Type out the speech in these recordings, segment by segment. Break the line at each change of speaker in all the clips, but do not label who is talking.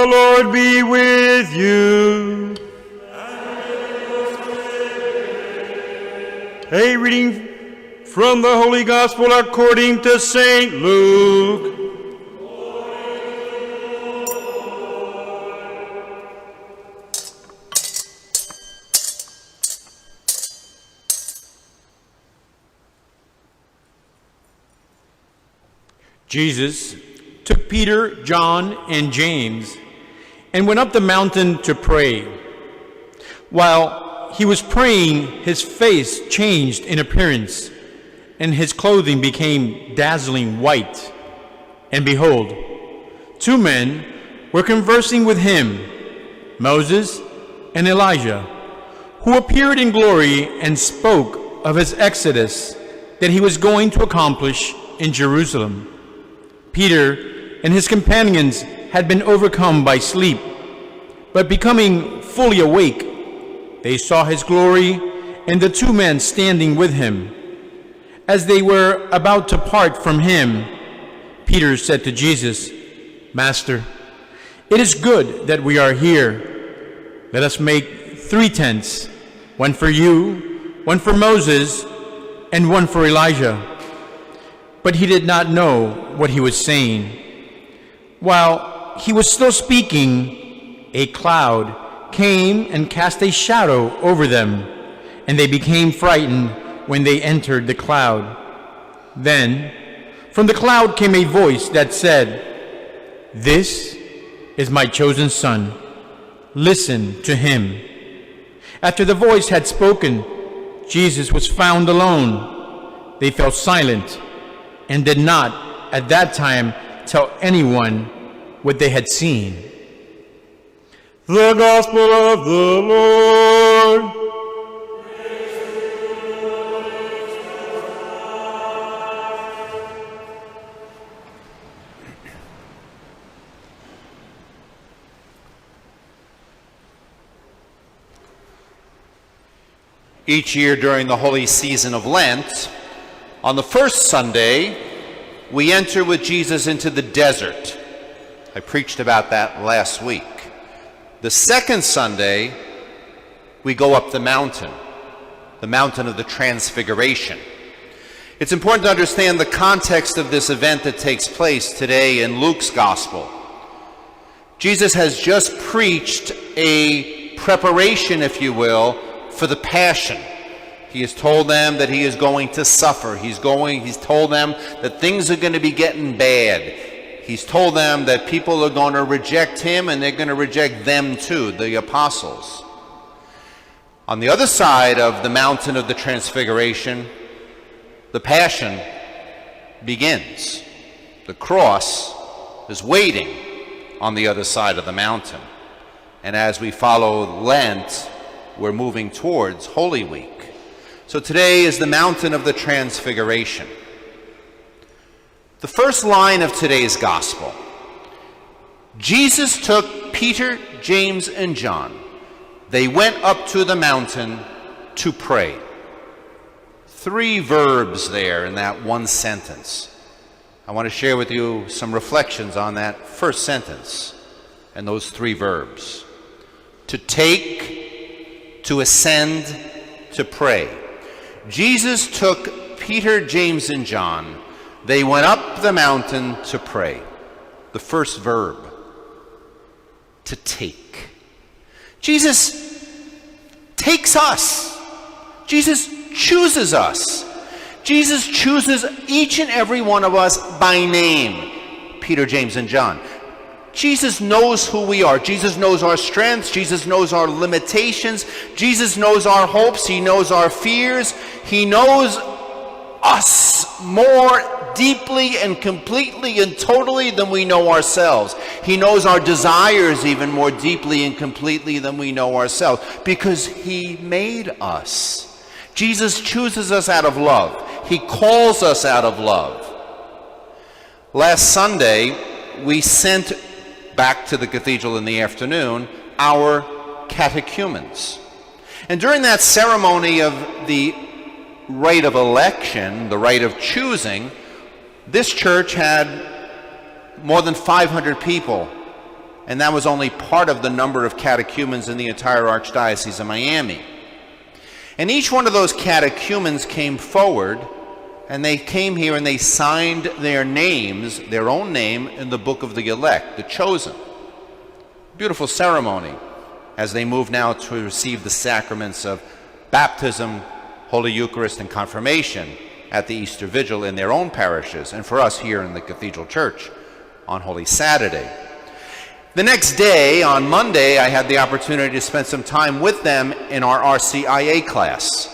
The Lord be with you. A reading from the Holy Gospel according to St. Luke. Jesus took Peter, John, and James and went up the mountain to pray. While he was praying, his face changed in appearance, and his clothing became dazzling white. And behold, two men were conversing with him, Moses and Elijah, who appeared in glory and spoke of his exodus that he was going to accomplish in Jerusalem. Peter and his companions had been overcome by sleep, but becoming fully awake, they saw his glory and the two men standing with him. As they were about to part from him, Peter said to Jesus, "Master, it is good that we are here. Let us make 3 tents, one for you, one for Moses, and one for Elijah." But he did not know what he was saying. While he was still speaking, a cloud came and cast a shadow over them, and they became frightened when they entered the cloud. Then, from the cloud came a voice that said, "This is my chosen Son. Listen to him." After the voice had spoken, Jesus was found alone. They fell silent and did not at that time tell anyone what they had seen. The Gospel of the Lord.
Each year during the holy season of Lent, on the first Sunday, we enter with Jesus into the desert. I preached about that last week. The second Sunday, we go up the mountain of the Transfiguration. It's important to understand the context of this event that takes place today in Luke's Gospel. Jesus has just preached a preparation, if you will, for the Passion. He has told them that he is going to suffer. He's told them that things are going to be getting bad. He's told them that people are going to reject him, and they're going to reject them too, the apostles. On the other side of the mountain of the Transfiguration, the Passion begins. The cross is waiting on the other side of the mountain. And as we follow Lent, we're moving towards Holy Week. So today is the mountain of the Transfiguration. The first line of today's Gospel: Jesus took Peter, James, and John. They went up to the mountain to pray. 3 verbs there in that one sentence. I want to share with you some reflections on that first sentence and those 3 verbs. To take, to ascend, to pray. Jesus took Peter, James, and John. They went up the mountain to pray. The first verb, to take. Jesus takes us. Jesus chooses us. Jesus chooses each and every one of us by name. Peter, James, and John. Jesus knows who we are. Jesus knows our strengths. Jesus knows our limitations. Jesus knows our hopes. He knows our fears. He knows us more deeply and completely and totally than we know ourselves. He knows our desires even more deeply and completely than we know ourselves, because he made us. Jesus chooses us out of love. He calls us out of love. Last Sunday, we sent back to the cathedral in the afternoon our catechumens. And during that ceremony of the rite of election, the rite of choosing, this church had more than 500 people and that was only part of the number of catechumens in the entire Archdiocese of Miami. And each one of those catechumens came forward, and they came here and they signed their names, their own name, in the book of the elect, the chosen. Beautiful ceremony as they move now to receive the sacraments of baptism, Holy Eucharist, and confirmation at the Easter Vigil in their own parishes, and for us here in the Cathedral Church on Holy Saturday. The next day, on Monday, I had the opportunity to spend some time with them in our RCIA class.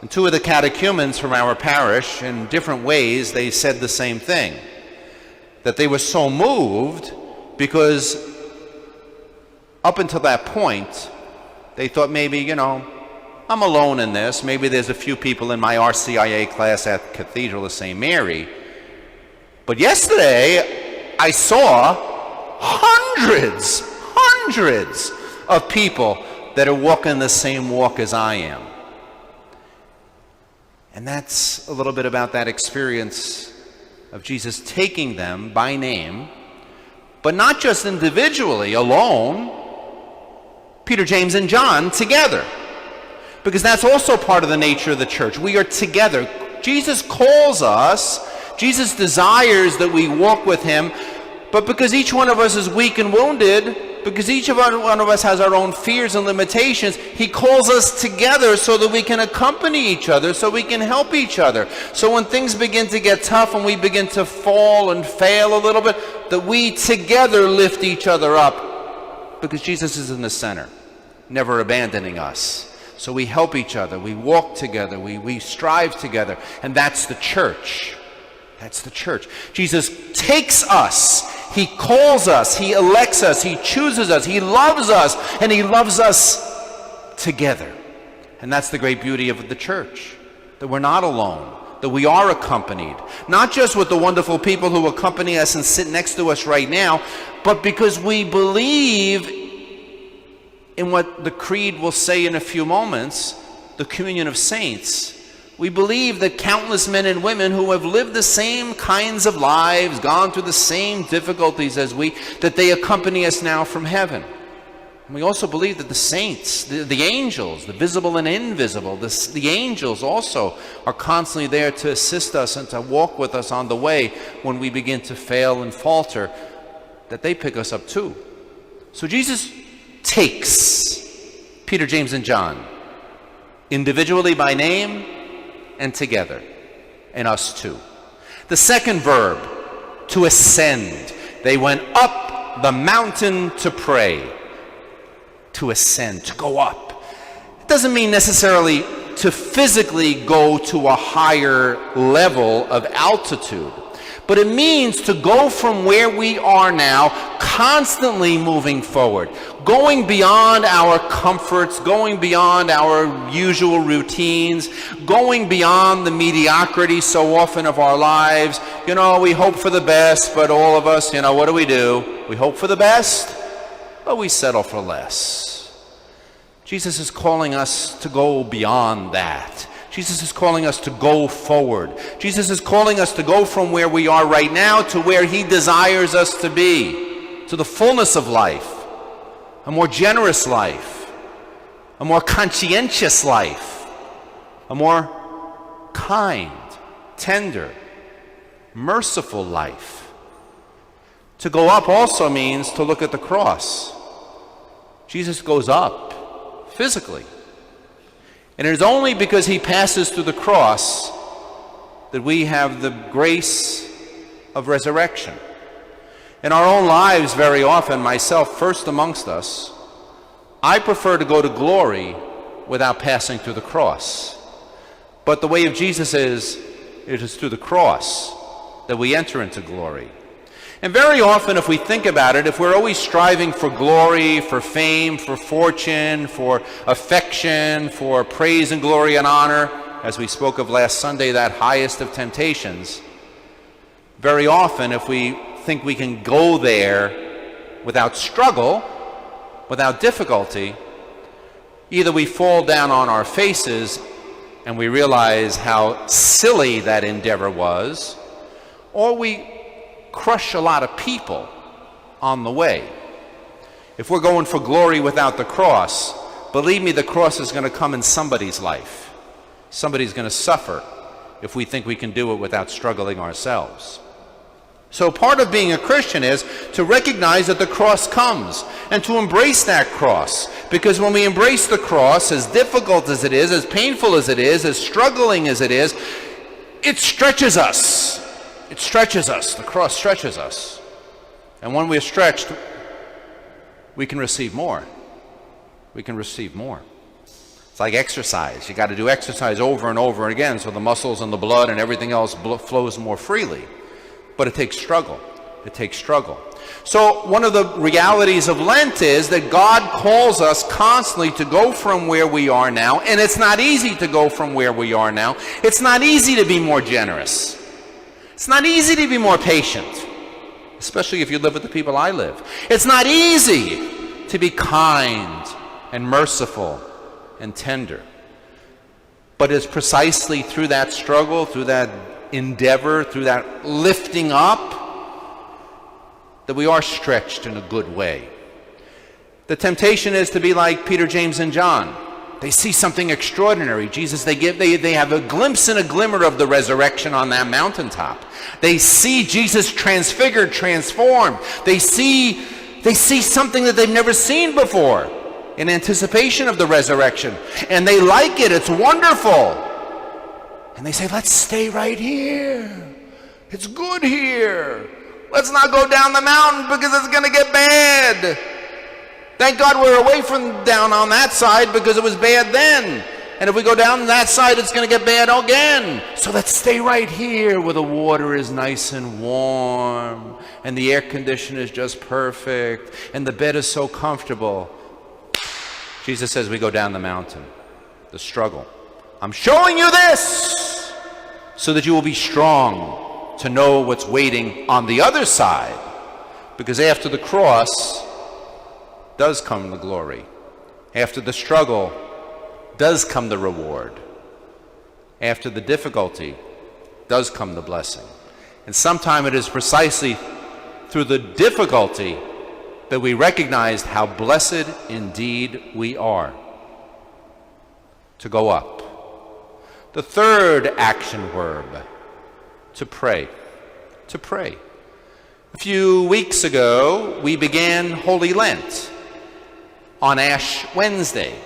And two of the catechumens from our parish, in different ways, they said the same thing, that they were so moved because up until that point, they thought maybe, I'm alone in this. Maybe there's a few people in my RCIA class at Cathedral of St. Mary. But yesterday, I saw hundreds of people that are walking the same walk as I am. And that's a little bit about that experience of Jesus taking them by name, but not just individually, alone, Peter, James, and John together. Because that's also part of the nature of the church. We are together. Jesus calls us, Jesus desires that we walk with him, but because each one of us is weak and wounded, because each one of us has our own fears and limitations, he calls us together so that we can accompany each other, so we can help each other. So when things begin to get tough and we begin to fall and fail a little bit, that we together lift each other up, because Jesus is in the center, never abandoning us. So we help each other, we walk together, we strive together, and that's the church. That's the church. Jesus takes us, he calls us, he elects us, he chooses us, he loves us, and he loves us together. And that's the great beauty of the church, that we're not alone, that we are accompanied, not just with the wonderful people who accompany us and sit next to us right now, but because we believe in what the Creed will say in a few moments, the communion of saints. We believe that countless men and women who have lived the same kinds of lives, gone through the same difficulties as we, that they accompany us now from heaven. And we also believe that the saints, the angels, the visible and invisible, the angels also are constantly there to assist us and to walk with us on the way when we begin to fail and falter, that they pick us up too. So Jesus takes Peter, James, and John, individually by name and together, and us too. The second verb, to ascend. They went up the mountain to pray. To ascend, to go up. It doesn't mean necessarily to physically go to a higher level of altitude, but it means to go from where we are now, constantly moving forward, going beyond our comforts, going beyond our usual routines, going beyond the mediocrity so often of our lives. We hope for the best, but all of us, what do? We hope for the best, but we settle for less. Jesus is calling us to go beyond that. Jesus is calling us to go forward. Jesus is calling us to go from where we are right now to where he desires us to be, to the fullness of life, a more generous life, a more conscientious life, a more kind, tender, merciful life. To go up also means to look at the cross. Jesus goes up physically. And it is only because he passes through the cross that we have the grace of resurrection. In our own lives, very often, myself first amongst us, I prefer to go to glory without passing through the cross. But the way of Jesus is, it is through the cross that we enter into glory. And very often, if we think about it, if we're always striving for glory, for fame, for fortune, for affection, for praise and glory and honor, as we spoke of last Sunday, that highest of temptations, very often, if we think we can go there without struggle, without difficulty, either we fall down on our faces and we realize how silly that endeavor was, or we crush a lot of people on the way. If we're going for glory without the cross, believe me, the cross is going to come in somebody's life. Somebody's going to suffer if we think we can do it without struggling ourselves. So part of being a Christian is to recognize that the cross comes and to embrace that cross. Because when we embrace the cross, as difficult as it is, as painful as it is, as struggling as it is, it stretches us. It stretches us. The cross stretches us. And when we're stretched, we can receive more. We can receive more. It's like exercise. You got to do exercise over and over again so the muscles and the blood and everything else flows more freely. But it takes struggle. It takes struggle. So one of the realities of Lent is that God calls us constantly to go from where we are now, and it's not easy to go from where we are now. It's not easy to be more generous. It's not easy to be more patient, especially if you live with the people I live. It's not easy to be kind and merciful and tender. But it's precisely through that struggle, through that endeavor, through that lifting up, that we are stretched in a good way. The temptation is to be like Peter, James, and John. They see something extraordinary. Jesus, they have a glimpse and a glimmer of the resurrection on that mountaintop. They see Jesus transfigured, transformed. They see something that they've never seen before in anticipation of the resurrection. And they like it. It's wonderful. And they say, let's stay right here. It's good here. Let's not go down the mountain because it's going to get bad. Thank God we're away from down on that side because it was bad then. And if we go down that side, it's going to get bad again. So let's stay right here where the water is nice and warm and the air conditioner is just perfect and the bed is so comfortable. Jesus says we go down the mountain, the struggle. I'm showing you this so that you will be strong to know what's waiting on the other side. Because after the cross does come the glory. After the struggle does come the reward. After the difficulty does come the blessing. And sometimes it is precisely through the difficulty that we recognize how blessed indeed we are. To go up. The third action verb, to pray. To pray. A few weeks ago, we began Holy Lent on Ash Wednesday.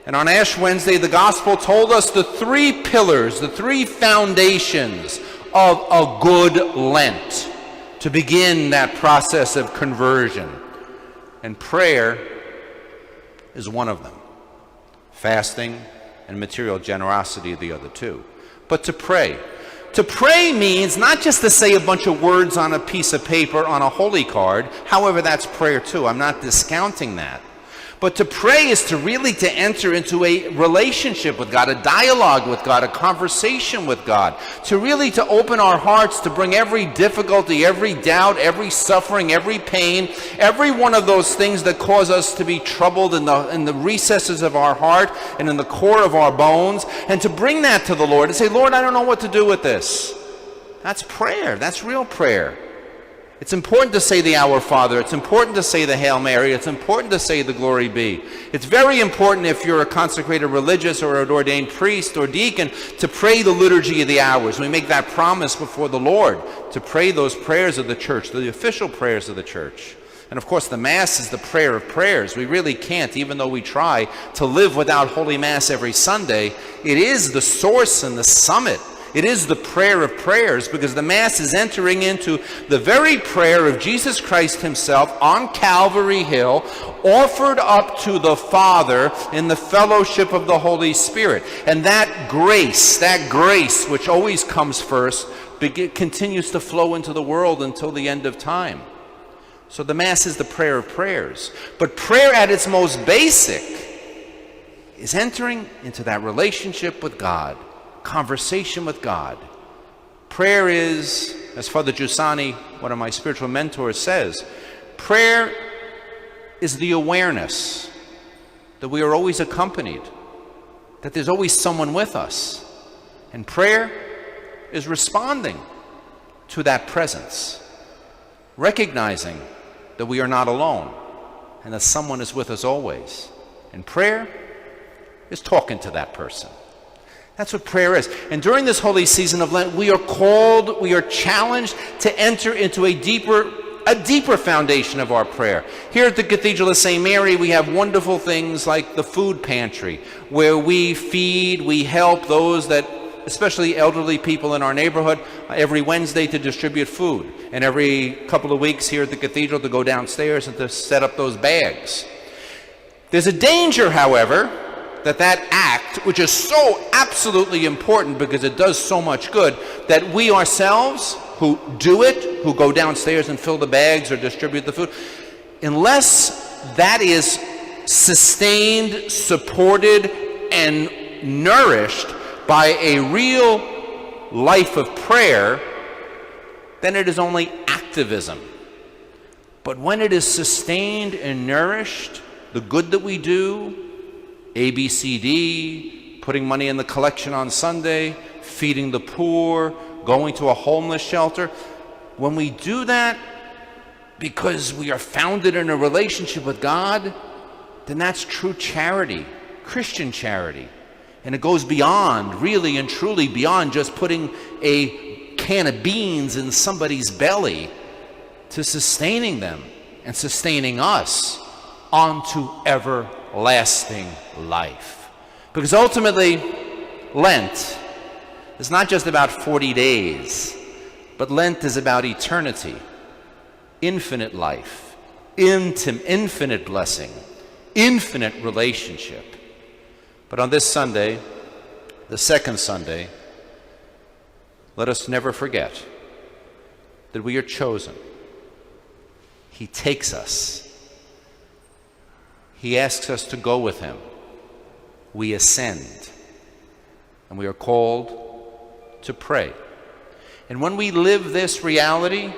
And on Ash Wednesday, the Gospel told us the three pillars, the three foundations of a good Lent to begin that process of conversion. And prayer is one of them. Fasting and material generosity are the other two. But to pray. To pray means not just to say a bunch of words on a piece of paper on a holy card. However, that's prayer too. I'm not discounting that. But to pray is to really to enter into a relationship with God, a dialogue with God, a conversation with God. To really to open our hearts, to bring every difficulty, every doubt, every suffering, every pain, every one of those things that cause us to be troubled in the recesses of our heart and in the core of our bones, and to bring that to the Lord and say, Lord, I don't know what to do with this. That's prayer. That's real prayer. It's important to say the Our Father. It's important to say the Hail Mary. It's important to say the Glory Be. It's very important if you're a consecrated religious or an ordained priest or deacon to pray the Liturgy of the Hours. We make that promise before the Lord to pray those prayers of the church, the official prayers of the church. And of course the Mass is the prayer of prayers. We really can't, even though we try, to live without Holy Mass every Sunday. It is the source and the summit. It is the prayer of prayers, because the Mass is entering into the very prayer of Jesus Christ himself on Calvary Hill, offered up to the Father in the fellowship of the Holy Spirit. And that grace which always comes first, continues to flow into the world until the end of time. So the Mass is the prayer of prayers. But prayer at its most basic is entering into that relationship with God. Conversation with God. Prayer is, as Father Giussani, one of my spiritual mentors, says, prayer is the awareness that we are always accompanied, that there's always someone with us. And prayer is responding to that presence, recognizing that we are not alone, and that someone is with us always. And prayer is talking to that person. That's what prayer is. And during this holy season of Lent, we are challenged to enter into a deeper foundation of our prayer. Here at the Cathedral of St. Mary, we have wonderful things like the food pantry, where we feed, we help those that, especially elderly people in our neighborhood, every Wednesday to distribute food, and every couple of weeks here at the cathedral to go downstairs and to set up those bags. There's a danger, however, that act, which is so absolutely important because it does so much good, that we ourselves who do it, who go downstairs and fill the bags or distribute the food, unless that is sustained, supported, and nourished by a real life of prayer, then it is only activism. But when it is sustained and nourished, the good that we do, ABCD, putting money in the collection on Sunday, feeding the poor, going to a homeless shelter, when we do that because we are founded in a relationship with God, then that's true charity, Christian charity. And it goes beyond, really and truly beyond just putting a can of beans in somebody's belly, to sustaining them and sustaining us onto everlasting life. Because ultimately, Lent is not just about 40 days, but Lent is about eternity, infinite life, infinite blessing, infinite relationship. But on this Sunday, the second Sunday, let us never forget that we are chosen. He takes us. He asks us to go with him. We ascend. And we are called to pray. And when we live this reality,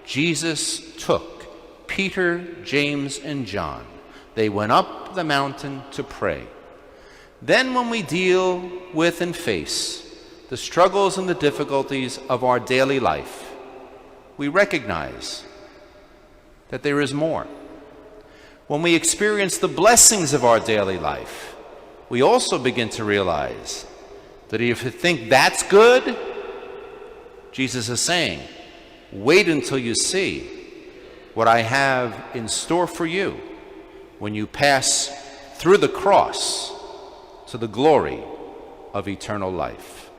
Jesus took Peter, James, and John. They went up the mountain to pray. Then when we deal with and face the struggles and the difficulties of our daily life, we recognize that there is more. When we experience the blessings of our daily life, we also begin to realize that if you think that's good, Jesus is saying, wait until you see what I have in store for you when you pass through the cross to the glory of eternal life.